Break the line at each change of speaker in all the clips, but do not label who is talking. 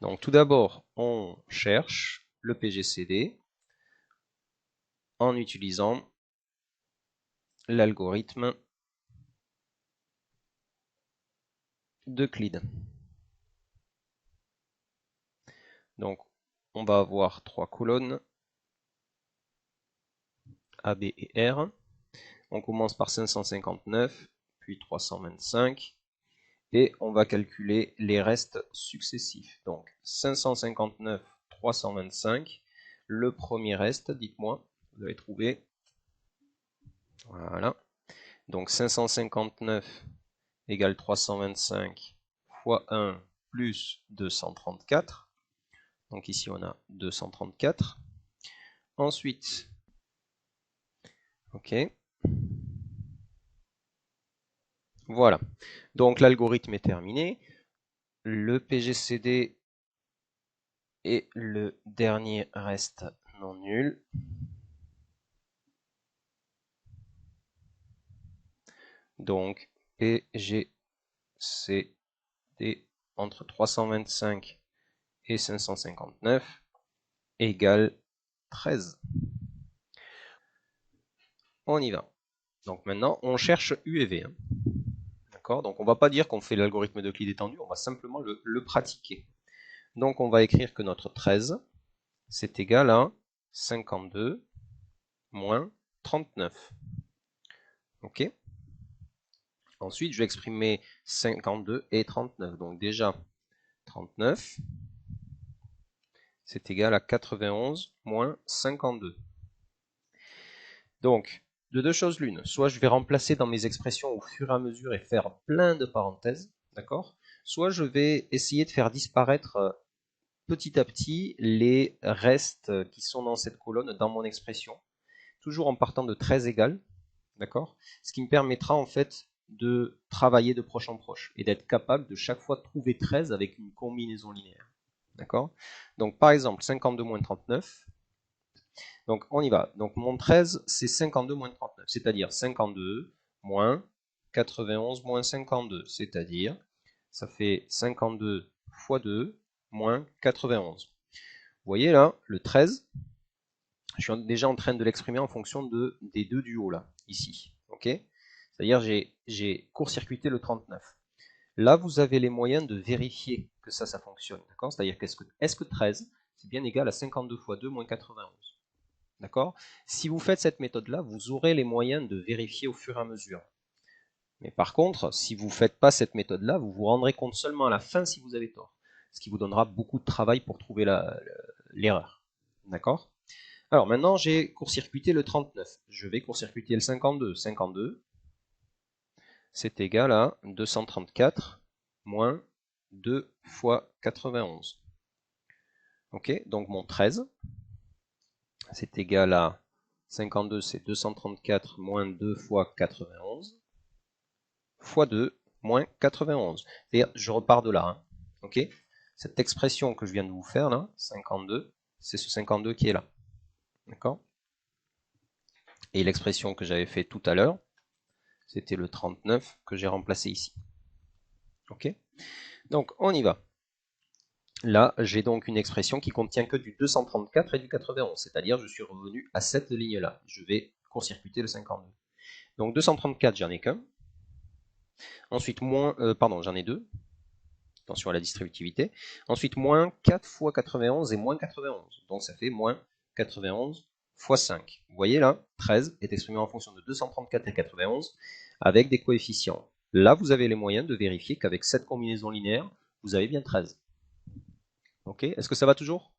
Donc tout d'abord, on cherche le PGCD en utilisant l'algorithme d'Euclide. Donc on va avoir trois colonnes A, B et R. On commence par 559, puis 325, et on va calculer les restes successifs. Donc 559, 325, le premier reste, dites-moi, vous avez trouvé. Voilà. Donc 559 égale 325 fois 1 plus 234. Donc ici on a 234. Ensuite, ok. Voilà. Donc l'algorithme est terminé. Le PGCD et le dernier reste non nul. Donc PGCD entre 325 et 559 égale 13. On y va. Donc maintenant, on cherche U et V. D'accord ? Donc on ne va pas dire qu'on fait l'algorithme d'Euclide étendu, on va simplement le pratiquer. Donc on va écrire que notre 13, c'est égal à 52 moins 39. Ok ? Ensuite, je vais exprimer 52 et 39. Donc déjà, 39, c'est égal à 91 moins 52. Donc, de deux choses l'une. Soit je vais remplacer dans mes expressions au fur et à mesure et faire plein de parenthèses, d'accord ? Soit je vais essayer de faire disparaître petit à petit les restes qui sont dans cette colonne dans mon expression, toujours en partant de 13 égales, d'accord ? Ce qui me permettra en fait de travailler de proche en proche et d'être capable de chaque fois trouver 13 avec une combinaison linéaire. D'accord ? Donc par exemple, 52 moins 39. Donc on y va. Donc mon 13, c'est 52 moins 39, c'est-à-dire 52 moins 91 moins 52, c'est-à-dire ça fait 52 fois 2 moins 91. Vous voyez là, le 13, je suis déjà en train de l'exprimer en fonction des deux du haut là, ici. Ok ? C'est-à-dire j'ai court-circuité le 39. Là, vous avez les moyens de vérifier que ça fonctionne. C'est-à-dire est-ce que 13, c'est bien égal à 52 fois 2 moins 91 ? D'accord ? Si vous faites cette méthode-là, vous aurez les moyens de vérifier au fur et à mesure. Mais par contre, si vous ne faites pas cette méthode-là, vous vous rendrez compte seulement à la fin si vous avez tort. Ce qui vous donnera beaucoup de travail pour trouver l'erreur. D'accord ? Alors maintenant, j'ai court-circuité le 39. Je vais court-circuiter le 52. 52, c'est égal à 234 moins 2 fois 91. Ok, donc mon 13, c'est égal à 52, c'est 234 moins 2 fois 91, fois 2 moins 91. C'est-à-dire, je repars de là. Hein. Ok, cette expression que je viens de vous faire là, 52, c'est ce 52 qui est là. D'accord ? Et l'expression que j'avais fait tout à l'heure, c'était le 39 que j'ai remplacé ici. Ok ? Donc, on y va. Là, j'ai donc une expression qui contient que du 234 et du 91, c'est-à-dire je suis revenu à cette ligne-là. Je vais court-circuiter le 52. Donc 234, j'en ai qu'un. Ensuite, j'en ai deux. Attention à la distributivité. Ensuite, moins 4 fois 91 et moins 91. Donc ça fait moins 91 fois 5. Vous voyez là, 13 est exprimé en fonction de 234 et 91 avec des coefficients. Là, vous avez les moyens de vérifier qu'avec cette combinaison linéaire, vous avez bien 13. Ok, est-ce que ça va toujours?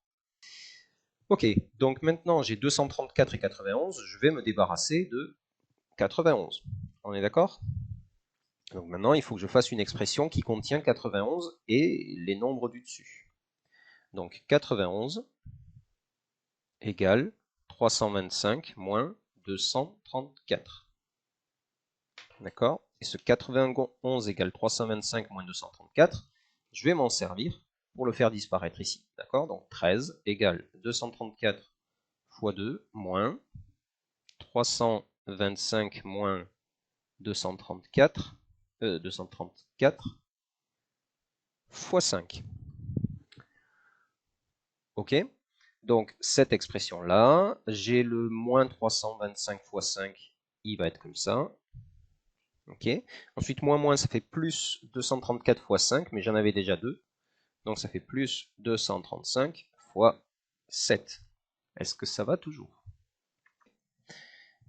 Ok, donc maintenant j'ai 234 et 91, je vais me débarrasser de 91. On est d'accord? Donc maintenant il faut que je fasse une expression qui contient 91 et les nombres du dessus. Donc 91 égale 325 moins 234. D'accord? Et ce 91 égale 325 moins 234, je vais m'en servir pour le faire disparaître ici. D'accord? Donc 13 égale 234 fois 2 moins 325 moins 234 fois 5. Ok? Donc, cette expression-là, j'ai le moins 325 fois 5, il va être comme ça. Ok? Ensuite, moins, ça fait plus 234 fois 5, mais j'en avais déjà 2. Donc, ça fait plus 235 fois 7. Est-ce que ça va toujours?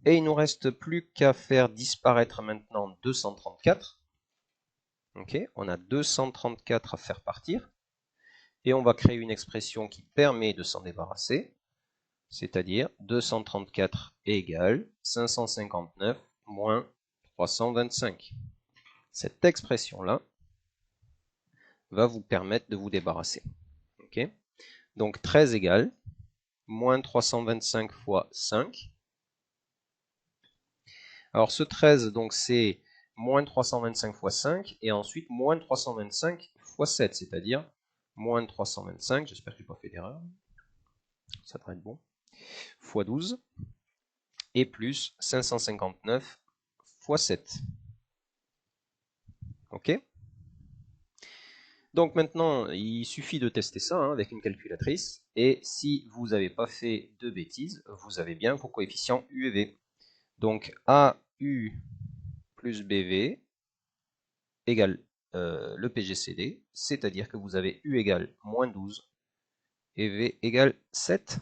Et il nous reste plus qu'à faire disparaître maintenant 234. Ok? On a 234 à faire partir. Et on va créer une expression qui permet de s'en débarrasser. C'est-à-dire 234 égale 559 moins 325. Cette expression-là va vous permettre de vous débarrasser. Okay? Donc 13 égale moins 325 fois 5. Alors ce 13, donc c'est moins 325 fois 5, et ensuite moins 325 fois 7, c'est-à-dire moins 325, j'espère que je n'ai pas fait d'erreur, ça devrait être bon, fois 12, et plus 559 fois 7. Ok? Donc maintenant, il suffit de tester ça avec une calculatrice, et si vous n'avez pas fait de bêtises, vous avez bien vos coefficients U et V. Donc AU plus BV égale le PGCD, c'est-à-dire que vous avez U égale moins 12 et V égale 7.